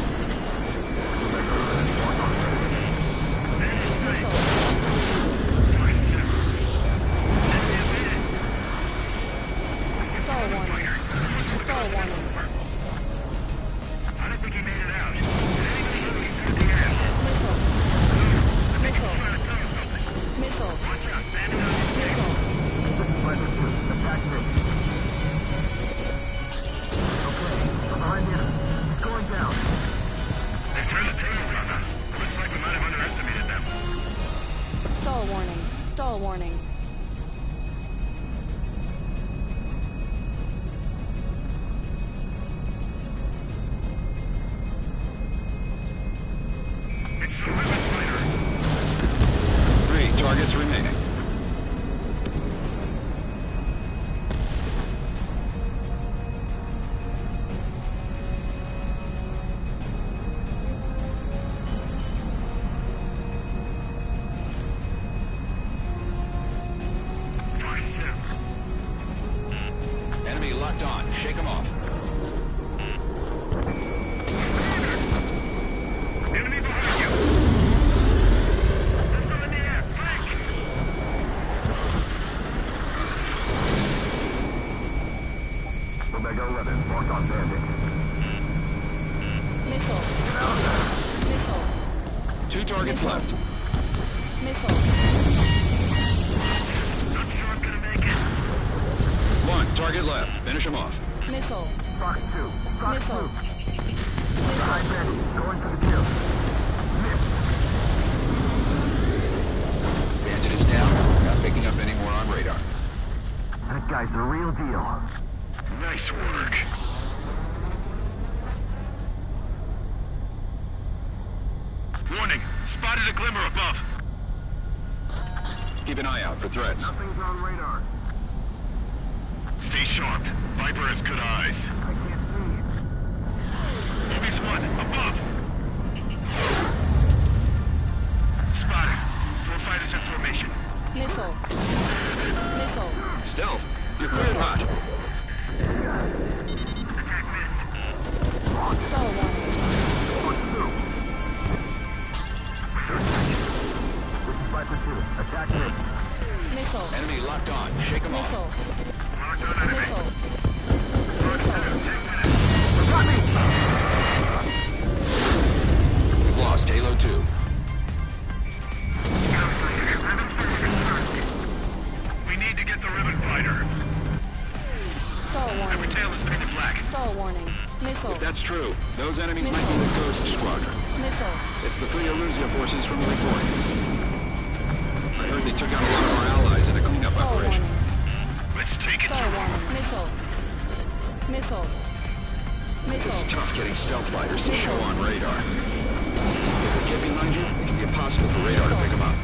Stall warning. Stall warning. I don't think he made it out. He's the air. Missile. Missile. Trying to tell you something. Missile. Watch out, bandit out of state. Missile. This is Viper 2. Attack missed. Okay, we're behind the enemy. He's going down. They turned the tables on us. Looks like we might have underestimated them. Stall warning. Stall warning. It's the weapons fighter. 3 targets remaining. Enemy locked on. Shake them off. Enemy behind you. Missile in the air. Flank. Omega 11, marked on bandit. Missile. Missile. 2 targets left. Missile. Not sure I'm gonna make it. 1 target left. Finish him off. Missile. Fox 2. Fox Missile. 2. Behind Betty. Going for the kill. Bandit is down. Not picking up any more on radar. That guy's the real deal. Nice work. Warning. Spotted a glimmer above. Keep an eye out for threats. Nothing's on radar. Stay sharp. Viper has good eyes. I can't see. Mobius 1, above. Spotted. 4 fighters in formation. Missile. Missile. Stealth, you're cleared hot. Stall warning. This is Viper 2. Attack me. Missile. Enemy locked on. Shake them Missile. off. Missile. Got me! We've lost Halo 2. We need to get the ribbon fighter. Stall Every warning. tail is painted black. Stall warning. Missile. If that's true, those enemies might be the Ghost Squadron. Missile. It's the Free Illusia forces from the report. I heard they took out a lot of our allies in a cleanup Stall operation. warning. Let's take it to Stall them. warning. Missile. Missile. It's Missile. tough getting stealth fighters to show on radar. If they get behind you, it can be impossible for radar to pick them up.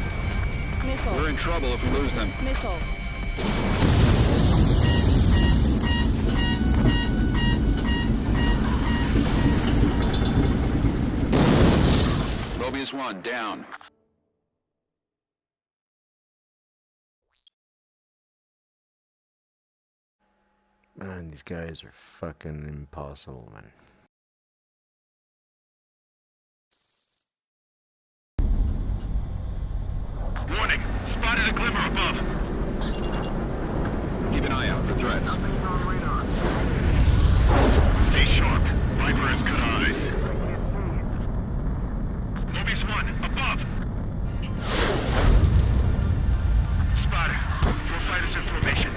Missile. We're in trouble if we lose them. Missile. Mobius 1, down. Man, these guys are fucking impossible, man. Warning. Spotted a glimmer above. Keep an eye out for threats. Nothing's on radar. Stay sharp. Viper has good eyes. Mobius 1, above. Spotted. 4 fighters in formation.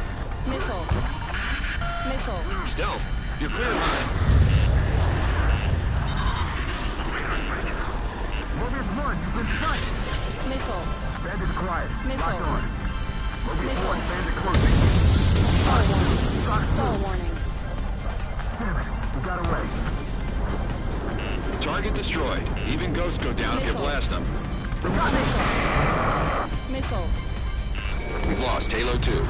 Missile. Missile. Stealth, you're clear hot. Mobius 1, you've been sight. Missile. Bandit's quiet. Missile. Locked on. Mobius Missile. 1, bandit closing. Stall warning. Stall warning. Damn it, we got away. Target destroyed. Even ghosts go down if you blast them. Missile. Missile. We've lost Halo 2. Missile.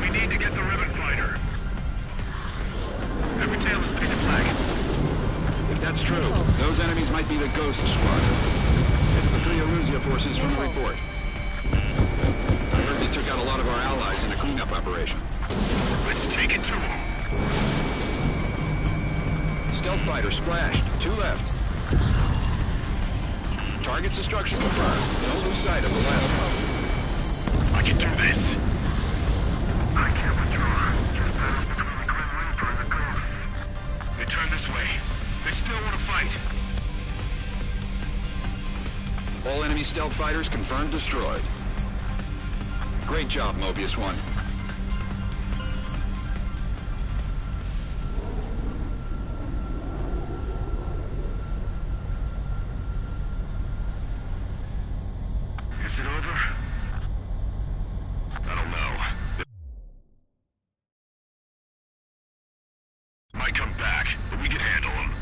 We need to get the ribbon fighter. Every tail is painted black. If that's true, those enemies might be the Ghost Squadron. It's the Free Illusia forces from the report. I heard they took out a lot of our allies in a cleanup operation. Let's take it to them. Stealth fighter splashed. 2 left. Target destruction confirmed. Don't lose sight of the last one. I can do this. I can't withdraw. Just pass between the Grim Reaper and the Ghosts. They turn this way. They still want to fight. All enemy stealth fighters confirmed destroyed. Great job, Mobius 1. Is it over? I don't know. Might come back, but we can handle them.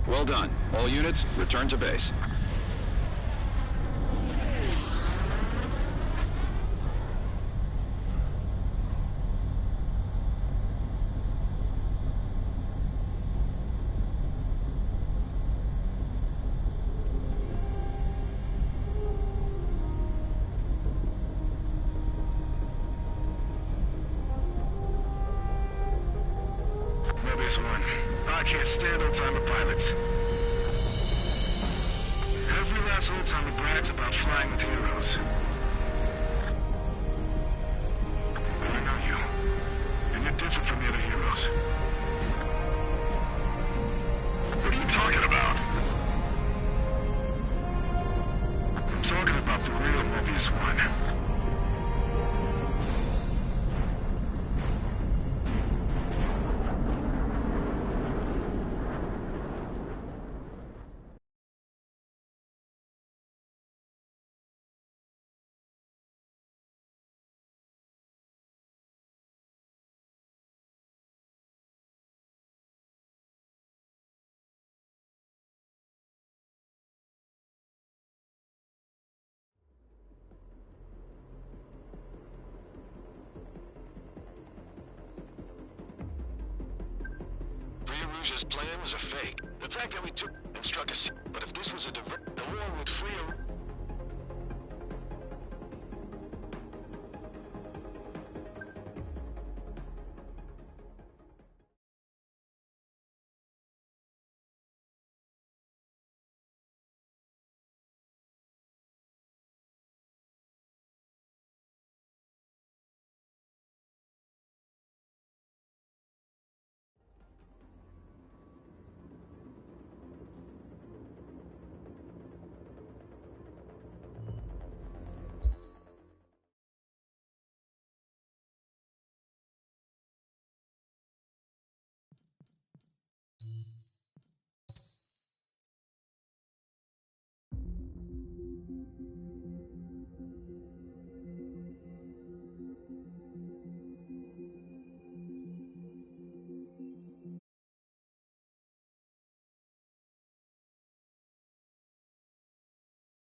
Well done. All units, return to base. Mobius 1, I can't stand old-timer pilots. Every last old-timer brags about flying with heroes. But I know you. And you're different from the other heroes. What are you talking about? I'm talking about the real Mobius 1. Ruja's plan was a fake. The fact that we took and struck a... But if this was a divert, the war would free a...